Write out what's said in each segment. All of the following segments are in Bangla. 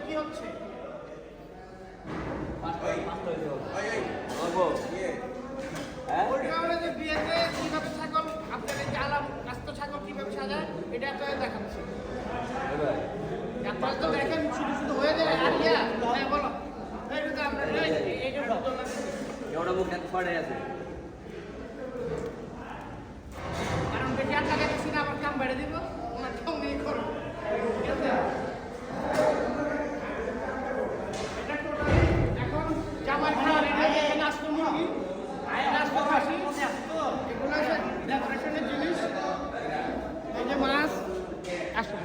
কি হচ্ছে বিয়েতে কিভাবে ছাগল আপনার এই যে আলাম আস্ত ছাগল কিভাবে সাজায় এটা তো দেখাচ্ছি আপনারা তো দেখেন শুধু শুধু হয়ে যায় আর ইয়া বলো এইটা তো আপনার এইটা এওটা মুখ এক ছড়ে আছে কারণ বেশি আর টাকা দিচ্ছি না আবার কাম বেড়ে দিব ওনার কাম নিয়ে করো ঠিক আছে এটা টোটাল এখন জামাই খাওয়ার এটা এখানে আসতো মুরগি আসতো খাসি এগুলো হচ্ছে ডেকোরেশনের জিনিস এই যে মাছ আসো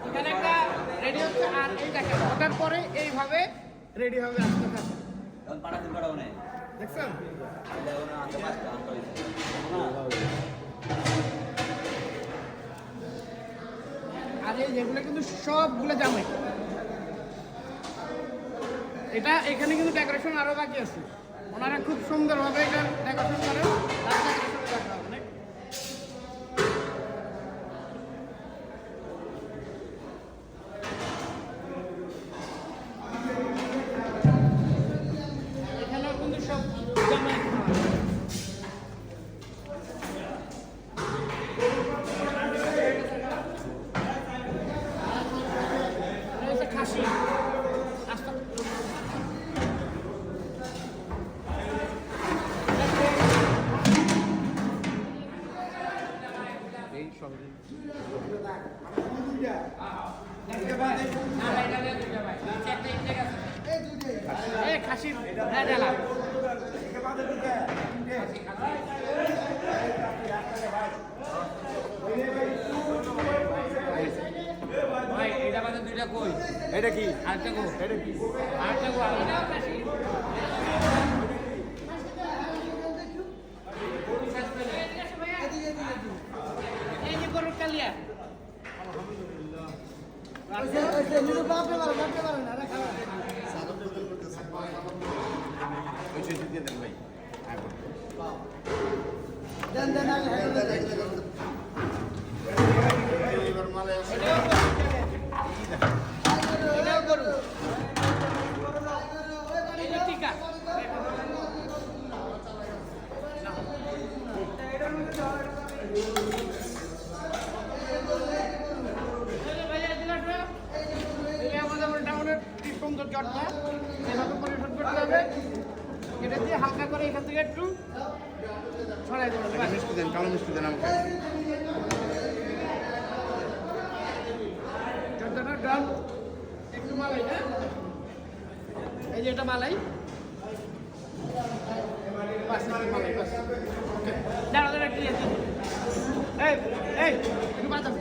এখানে একটা রেডি হচ্ছে আর এই দেখেন ওটার পরে এইভাবে রেডি হবে আসতে খাসি এখন পাড়া দিন পাড়াও নেই দেখছেন আর এই যেগুলো কিন্তু সবগুলো জামাই এটা এখানে কিন্তু ডেকোরেশন আরো বাকি আছে ওনারা খুব সুন্দরভাবে এটা ডেকোরেশন করে এখানেও কিন্তু সব জামাই খাসি আস্তে খাসির ডালা ভাই এটা বাদে দুইটা কই এটা কি আরেকটা কো এটা কি আরেকটা কো এটাও খাসি এই যে গরুর কালিয়া এটাও গরু এটা টিকা জটটা এভাবে পরিশোধ করতে হবে এটা দিয়ে হালকা করে এখান থেকে একটু ছড়াই দেবেন মিষ্টি দেন কালো মিষ্টি দেন আমাকে জটটা ডান একটু মালাই না এই যে এটা মালাই বাস মালাই বাস ওকে দাঁড়া দাঁড়া একটু এই এই একটু বাঁচান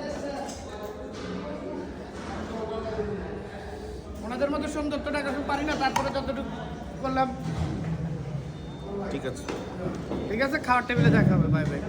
ওনাদের মতো সুন্দর তো টাকা পারি না তারপরে যতটুকু করলাম ঠিক আছে ঠিক আছে খাওয়ার টেবিলে দেখা হবে বাই বাই